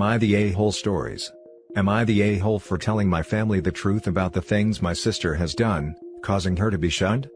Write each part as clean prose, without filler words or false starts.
I the a-hole stories? Am I the a-hole for telling my family the truth about the things my sister has done, causing her to be shunned?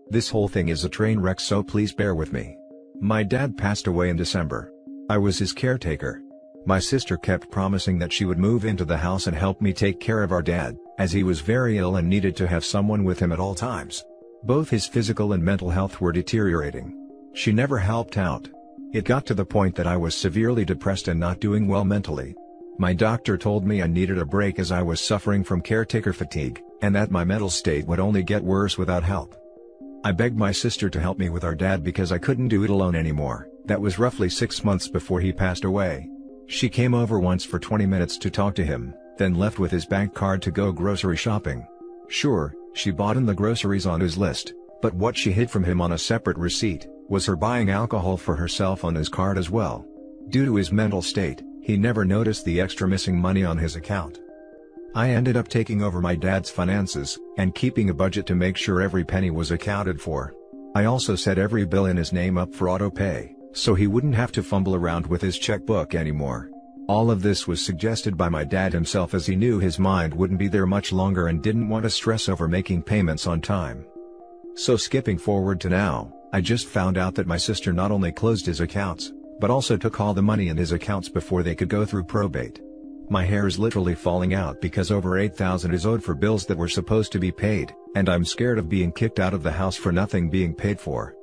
This whole thing is a train wreck, so please bear with me. My dad passed away in December. I was his caretaker. My sister kept promising that she would move into the house and help me take care of our dad, as he was very ill and needed to have someone with him at all times. Both his physical and mental health were deteriorating. She never helped out. It got to the point that I was severely depressed and not doing well mentally. My doctor told me I needed a break as I was suffering from caretaker fatigue, and that my mental state would only get worse without help. I begged my sister to help me with our dad because I couldn't do it alone anymore. That was roughly 6 months before he passed away. She came over once for 20 minutes to talk to him, then left with his bank card to go grocery shopping. Sure, she bought in the groceries on his list, but what she hid from him on a separate receipt was her buying alcohol for herself on his card as well. Due to his mental state, he never noticed the extra missing money on his account. I ended up taking over my dad's finances, and keeping a budget to make sure every penny was accounted for. I also set every bill in his name up for auto-pay, so he wouldn't have to fumble around with his checkbook anymore. All of this was suggested by my dad himself, as he knew his mind wouldn't be there much longer and didn't want to stress over making payments on time. So skipping forward to now, I just found out that my sister not only closed his accounts, but also took all the money in his accounts before they could go through probate. My hair is literally falling out because over $8,000 is owed for bills that were supposed to be paid, and I'm scared of being kicked out of the house for nothing being paid for.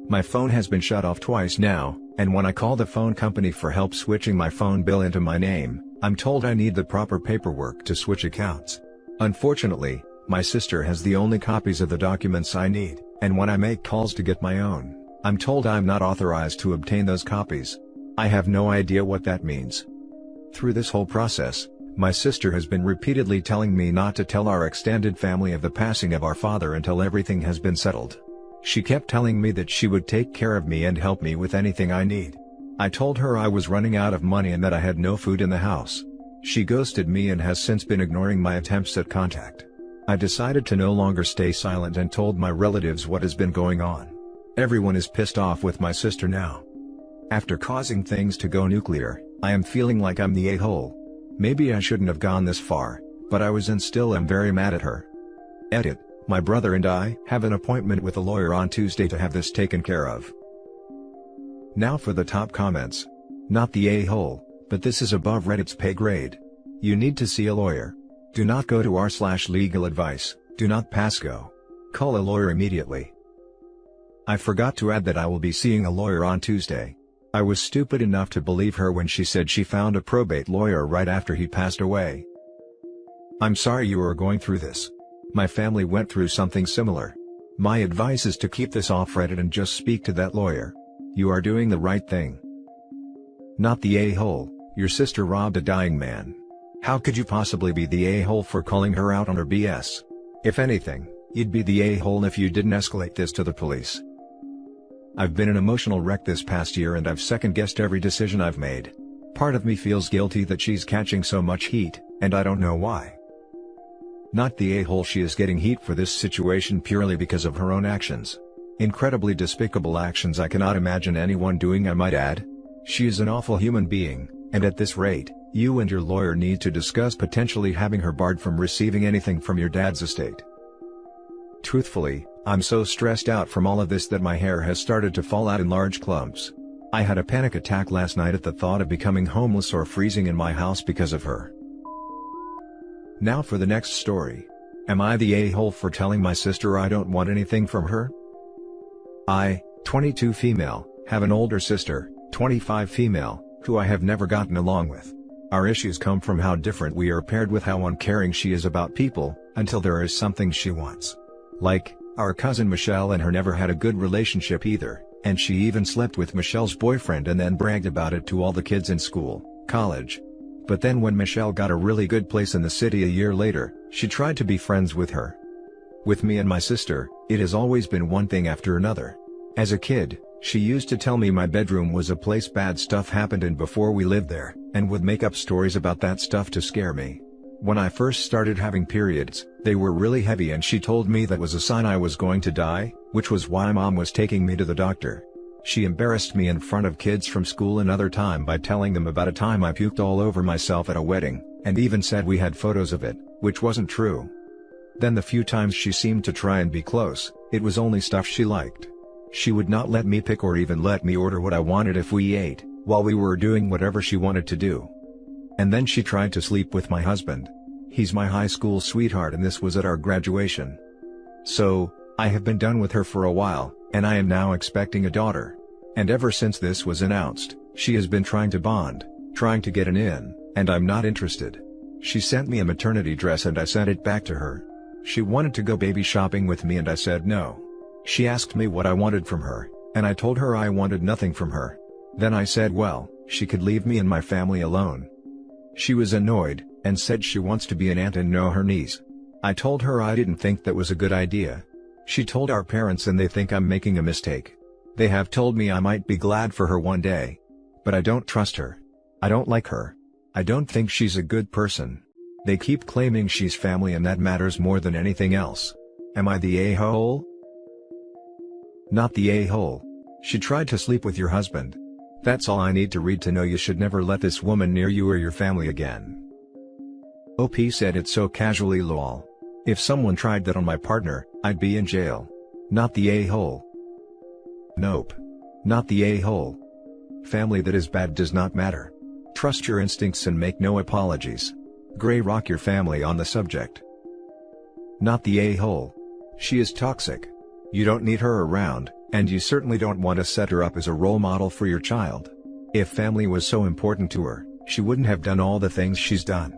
My phone has been shut off twice now, and when I call the phone company for help switching my phone bill into my name, I'm told I need the proper paperwork to switch accounts. Unfortunately, my sister has the only copies of the documents I need, and when I make calls to get my own, I'm told I'm not authorized to obtain those copies. I have no idea what that means. Through this whole process, my sister has been repeatedly telling me not to tell our extended family of the passing of our father until everything has been settled. She kept telling me that she would take care of me and help me with anything I need. I told her I was running out of money and that I had no food in the house. She ghosted me and has since been ignoring my attempts at contact. I decided to no longer stay silent and told my relatives what has been going on. Everyone is pissed off with my sister now. After causing things to go nuclear, I am feeling like I'm the a-hole. Maybe I shouldn't have gone this far, but I was and still am very mad at her. Edit. My brother and I have an appointment with a lawyer on Tuesday to have this taken care of. Now for the top comments. Not the a-hole, but this is above Reddit's pay grade. You need to see a lawyer. Do not go to r/legal advice, do not pass go. Call a lawyer immediately. I forgot to add that I will be seeing a lawyer on Tuesday. I was stupid enough to believe her when she said she found a probate lawyer right after he passed away. I'm sorry you are going through this. My family went through something similar. My advice is to keep this off Reddit and just speak to that lawyer. You are doing the right thing. Not the a-hole, your sister robbed a dying man. How could you possibly be the a-hole for calling her out on her BS? If anything, you'd be the a-hole if you didn't escalate this to the police. I've been an emotional wreck this past year and I've second-guessed every decision I've made. Part of me feels guilty that she's catching so much heat, and I don't know why. Not the a-hole, she is getting heat for this situation purely because of her own actions. Incredibly despicable actions I cannot imagine anyone doing, I might add. She is an awful human being, and at this rate, you and your lawyer need to discuss potentially having her barred from receiving anything from your dad's estate. Truthfully, I'm so stressed out from all of this that my hair has started to fall out in large clumps. I had a panic attack last night at the thought of becoming homeless or freezing in my house because of her. Now for the next story. Am I the a-hole for telling my sister I don't want anything from her? I, 22 female, have an older sister, 25 female, who I have never gotten along with. Our issues come from how different we are paired with how uncaring she is about people, until there is something she wants. Like, our cousin Michelle and her never had a good relationship either, and she even slept with Michelle's boyfriend and then bragged about it to all the kids in school, college. But then when Michelle got a really good place in the city a year later, she tried to be friends with her. With me and my sister, it has always been one thing after another. As a kid, she used to tell me my bedroom was a place bad stuff happened in before we lived there, and would make up stories about that stuff to scare me. When I first started having periods, they were really heavy and she told me that was a sign I was going to die, which was why Mom was taking me to the doctor. She embarrassed me in front of kids from school another time by telling them about a time I puked all over myself at a wedding, and even said we had photos of it, which wasn't true. Then the few times she seemed to try and be close, it was only stuff she liked. She would not let me pick or even let me order what I wanted if we ate, while we were doing whatever she wanted to do. And then she tried to sleep with my husband. He's my high school sweetheart and this was at our graduation. So, I have been done with her for a while, and I am now expecting a daughter. And ever since this was announced, she has been trying to bond, trying to get an in, and I'm not interested. She sent me a maternity dress and I sent it back to her. She wanted to go baby shopping with me and I said no. She asked me what I wanted from her, and I told her I wanted nothing from her. Then I said well, she could leave me and my family alone. She was annoyed, and said she wants to be an aunt and know her niece. I told her I didn't think that was a good idea. She told our parents and they think I'm making a mistake. They have told me I might be glad for her one day. But I don't trust her. I don't like her. I don't think she's a good person. They keep claiming she's family and that matters more than anything else. Am I the a-hole? Not the a-hole. She tried to sleep with your husband. That's all I need to read to know you should never let this woman near you or your family again. OP said it so casually lol. If someone tried that on my partner, I'd be in jail. Not the a-hole. Nope. Not the a-hole. Family that is bad does not matter. Trust your instincts and make no apologies. Gray rock your family on the subject. Not the a-hole. She is toxic. You don't need her around, and you certainly don't want to set her up as a role model for your child. If family was so important to her, she wouldn't have done all the things she's done.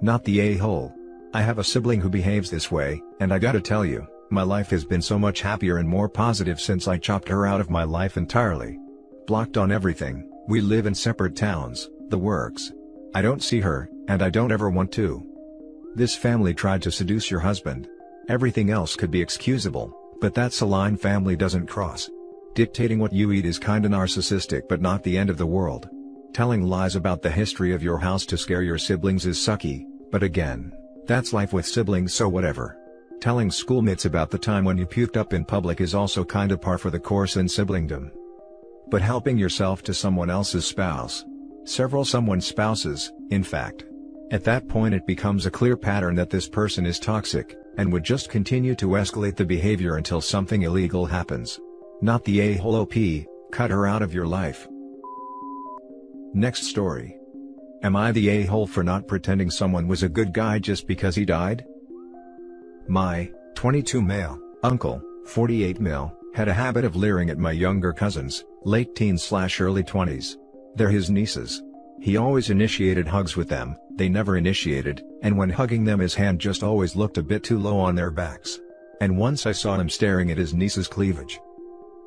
Not the a-hole. I have a sibling who behaves this way, and I gotta tell you, my life has been so much happier and more positive since I chopped her out of my life entirely. Blocked on everything, we live in separate towns, the works. I don't see her, and I don't ever want to. This family tried to seduce your husband. Everything else could be excusable, but that's a line family doesn't cross. Dictating what you eat is kinda narcissistic but not the end of the world. Telling lies about the history of your house to scare your siblings is sucky, but again, that's life with siblings so whatever. Telling schoolmates about the time when you puked up in public is also kinda par for the course in siblingdom. But helping yourself to someone else's spouse. Several someone's spouses, in fact. At that point it becomes a clear pattern that this person is toxic, and would just continue to escalate the behavior until something illegal happens. Not the a-hole OP, cut her out of your life. Next story. Am I the a-hole for not pretending someone was a good guy just because he died? My 22 male uncle, 48 mil, had a habit of leering at my younger cousins, late teens/early 20s. They're his nieces. He always initiated hugs with them, they never initiated, and when hugging them his hand just always looked a bit too low on their backs. And once I saw him staring at his niece's cleavage.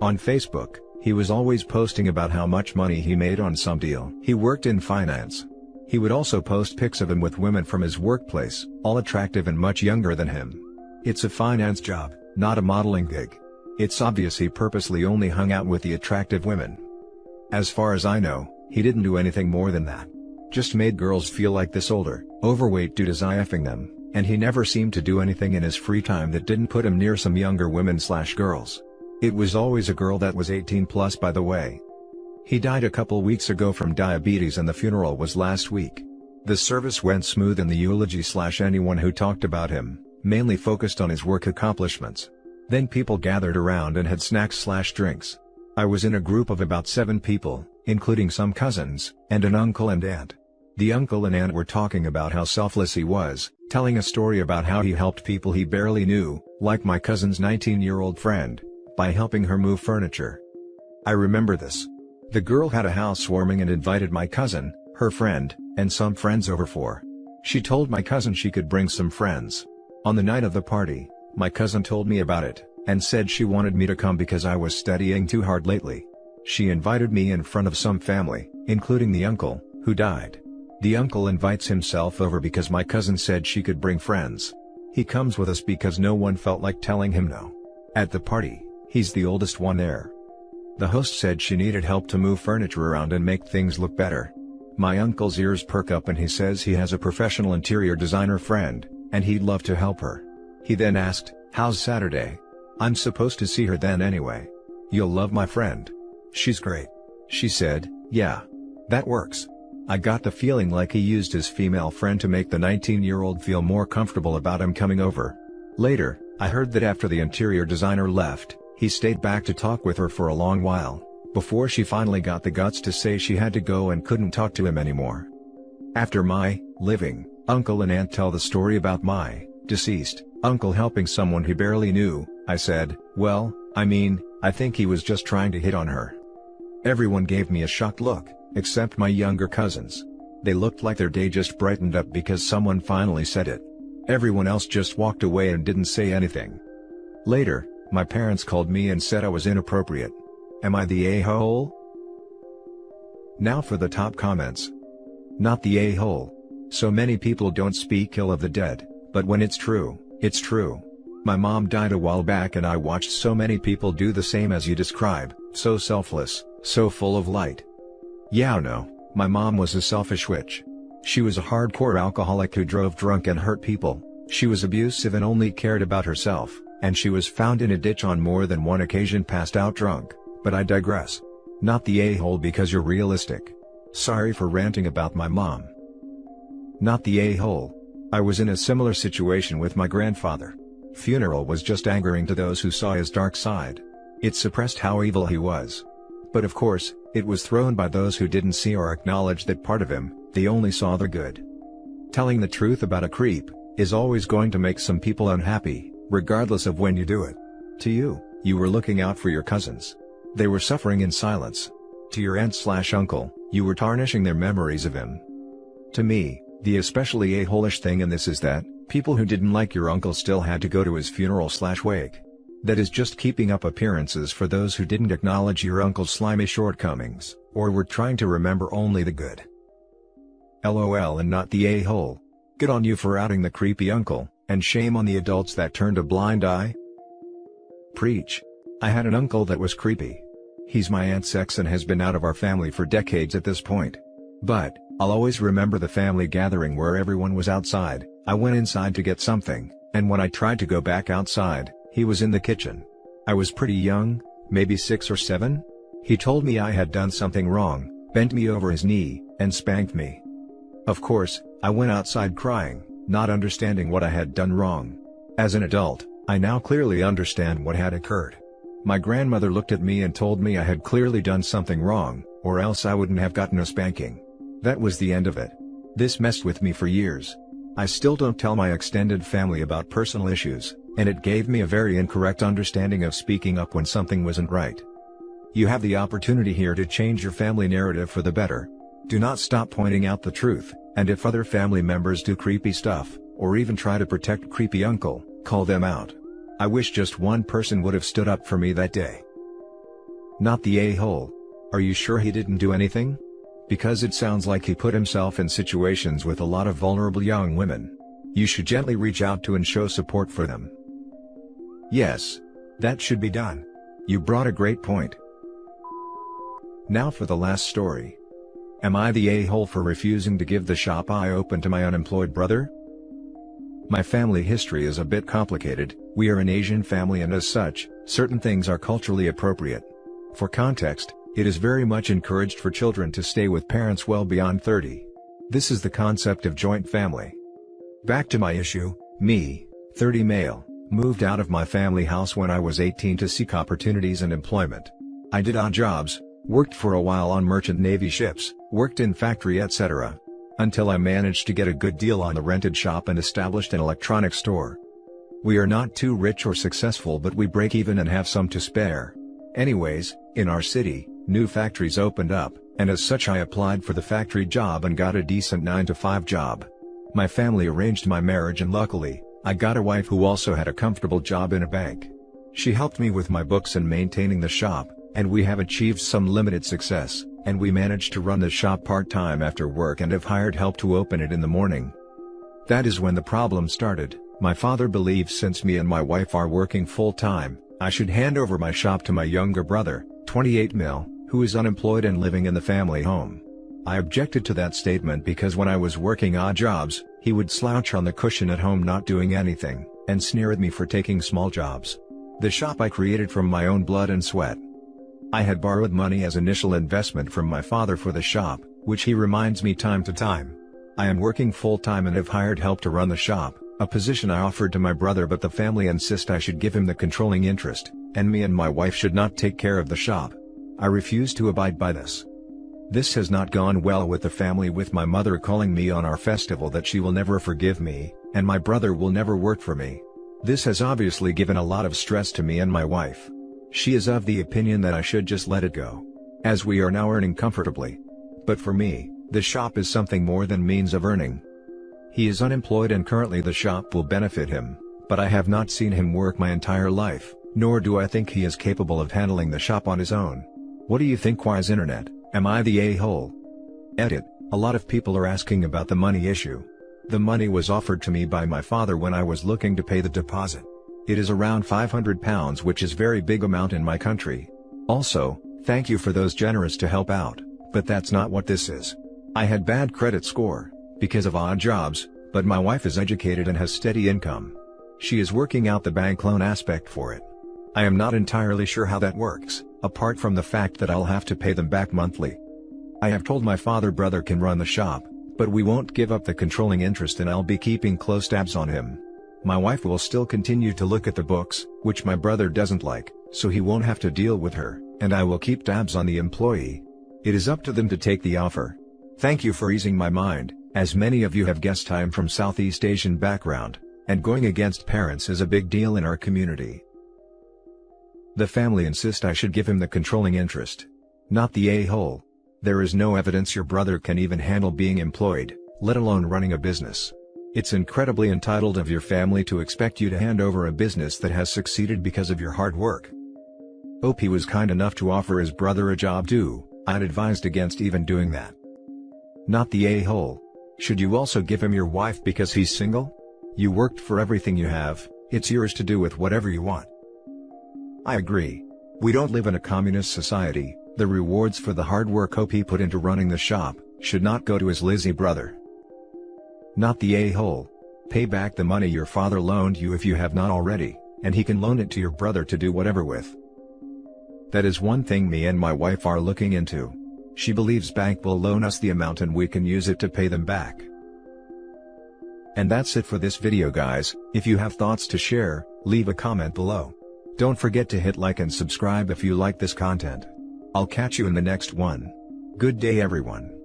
On Facebook, he was always posting about how much money he made on some deal. He worked in finance. He would also post pics of him with women from his workplace, all attractive and much younger than him. It's a finance job, not a modeling gig. It's obvious he purposely only hung out with the attractive women. As far as I know, he didn't do anything more than that. Just made girls feel like this older, overweight dude is IFing them, and he never seemed to do anything in his free time that didn't put him near some younger women/girls. It was always a girl that was 18+ by the way. He died a couple weeks ago from diabetes and the funeral was last week. The service went smooth and the eulogy/anyone who talked about him, mainly focused on his work accomplishments. Then people gathered around and had snacks/drinks. I was in a group of about 7 people, including some cousins, and an uncle and aunt. The uncle and aunt were talking about how selfless he was, telling a story about how he helped people he barely knew, like my cousin's 19-year-old friend, by helping her move furniture. I remember this. The girl had a housewarming and invited my cousin, her friend, and some friends over for. She told my cousin she could bring some friends. On the night of the party, my cousin told me about it, and said she wanted me to come because I was studying too hard lately. She invited me in front of some family, including the uncle, who died. The uncle invites himself over because my cousin said she could bring friends. He comes with us because no one felt like telling him no. At the party, he's the oldest one there. The host said she needed help to move furniture around and make things look better. My uncle's ears perk up and he says he has a professional interior designer friend, and he'd love to help her. He then asked, "How's Saturday? I'm supposed to see her then anyway." "You'll love my friend. She's great." She said, "Yeah. That works." I got the feeling like he used his female friend to make the 19-year-old feel more comfortable about him coming over. Later, I heard that after the interior designer left, he stayed back to talk with her for a long while, before she finally got the guts to say she had to go and couldn't talk to him anymore. After my living uncle and aunt tell the story about my deceased uncle helping someone he barely knew, I said, "Well, I think he was just trying to hit on her." Everyone gave me a shocked look, except my younger cousins. They looked like their day just brightened up because someone finally said it. Everyone else just walked away and didn't say anything. Later, my parents called me and said I was inappropriate. Am I the a-hole? Now for the top comments. Not the a-hole. So many people don't speak ill of the dead, but when it's true, it's true. My mom died a while back and I watched so many people do the same as you describe, so selfless, so full of light. Yeah, no, my mom was a selfish witch. She was a hardcore alcoholic who drove drunk and hurt people, she was abusive and only cared about herself, and she was found in a ditch on more than one occasion passed out drunk, but I digress. Not the a-hole because you're realistic. Sorry for ranting about my mom. Not the a-hole. I was in a similar situation with my grandfather. Funeral was just angering to those who saw his dark side. It suppressed how evil he was. But of course, it was thrown by those who didn't see or acknowledge that part of him, they only saw the good. Telling the truth about a creep is always going to make some people unhappy, regardless of when you do it. To you, you were looking out for your cousins. They were suffering in silence. To your aunt/uncle, you were tarnishing their memories of him. To me, the especially a-hole-ish thing in this is that, people who didn't like your uncle still had to go to his funeral/wake. That is just keeping up appearances for those who didn't acknowledge your uncle's slimy shortcomings, or were trying to remember only the good. LOL and not the a-hole. Good on you for outing the creepy uncle, and shame on the adults that turned a blind eye. Preach. I had an uncle that was creepy. He's my aunt's ex and has been out of our family for decades at this point. But, I'll always remember the family gathering where everyone was outside. I went inside to get something, and when I tried to go back outside, he was in the kitchen. I was pretty young, maybe 6 or 7. He told me I had done something wrong, bent me over his knee, and spanked me. Of course, I went outside crying, not understanding what I had done wrong. As an adult, I now clearly understand what had occurred. My grandmother looked at me and told me I had clearly done something wrong, or else I wouldn't have gotten a spanking. That was the end of it. This messed with me for years. I still don't tell my extended family about personal issues, and it gave me a very incorrect understanding of speaking up when something wasn't right. You have the opportunity here to change your family narrative for the better. Do not stop pointing out the truth, and if other family members do creepy stuff, or even try to protect creepy uncle, call them out. I wish just one person would have stood up for me that day. Not the a-hole. Are you sure he didn't do anything? Because it sounds like he put himself in situations with a lot of vulnerable young women. You should gently reach out to and show support for them. Yes. That should be done. You brought a great point. Now for the last story. Am I the a-hole for refusing to give the shop I opened to my unemployed brother? My family history is a bit complicated. We are an Asian family and as such, certain things are culturally appropriate. For context, it is very much encouraged for children to stay with parents well beyond 30. This is the concept of joint family. Back to my issue, me, 30 male, moved out of my family house when I was 18 to seek opportunities and employment. I did odd jobs, worked for a while on merchant navy ships, worked in factory etc. Until I managed to get a good deal on the rented shop and established an electronics store. We are not too rich or successful but we break even and have some to spare. Anyways, in our city, new factories opened up, and as such I applied for the factory job and got a decent 9-to-5 job. My family arranged my marriage and luckily, I got a wife who also had a comfortable job in a bank. She helped me with my books and maintaining the shop, and we have achieved some limited success, and we managed to run the shop part-time after work and have hired help to open it in the morning. That is when the problem started. My father believes since me and my wife are working full-time, I should hand over my shop to my younger brother, 28 mil, who is unemployed and living in the family home. I objected to that statement because when I was working odd jobs, he would slouch on the cushion at home not doing anything, and sneer at me for taking small jobs. The shop I created from my own blood and sweat. I had borrowed money as initial investment from my father for the shop, which he reminds me time to time. I am working full-time and have hired help to run the shop, a position I offered to my brother, but the family insist I should give him the controlling interest, and me and my wife should not take care of the shop. I refuse to abide by this. This has not gone well with the family, with my mother calling me on our festival that she will never forgive me, and my brother will never work for me. This has obviously given a lot of stress to me and my wife. She is of the opinion that I should just let it go, as we are now earning comfortably. But for me, the shop is something more than means of earning. He is unemployed and currently the shop will benefit him, but I have not seen him work my entire life, nor do I think he is capable of handling the shop on his own. What do you think, Wise Internet? Am I the a-hole? Edit. A lot of people are asking about the money issue. The money was offered to me by my father when I was looking to pay the deposit. It is around £500, which is very big amount in my country. Also, thank you for those generous to help out, but that's not what this is. I had bad credit score, because of odd jobs, but my wife is educated and has steady income. She is working out the bank loan aspect for it. I am not entirely sure how that works, apart from the fact that I'll have to pay them back monthly. I have told my brother can run the shop, but we won't give up the controlling interest and I'll be keeping close tabs on him. My wife will still continue to look at the books, which my brother doesn't like, so he won't have to deal with her, and I will keep tabs on the employee. It is up to them to take the offer. Thank you for easing my mind. As many of you have guessed, I am from Southeast Asian background, and going against parents is a big deal in our community. The family insist I should give him the controlling interest. Not the a-hole. There is no evidence your brother can even handle being employed, let alone running a business. It's incredibly entitled of your family to expect you to hand over a business that has succeeded because of your hard work. Hope he was kind enough to offer his brother a job too. I'd advised against even doing that. Not the a-hole. Should you also give him your wife because he's single? You worked for everything you have, it's yours to do with whatever you want. I agree. We don't live in a communist society. The rewards for the hard work Hope put into running the shop should not go to his lazy brother. Not the a-hole. Pay back the money your father loaned you if you have not already, and he can loan it to your brother to do whatever with. That is one thing me and my wife are looking into. She believes bank will loan us the amount and we can use it to pay them back. And that's it for this video, guys. If you have thoughts to share, leave a comment below. Don't forget to hit like and subscribe if you like this content. I'll catch you in the next one. Good day, everyone.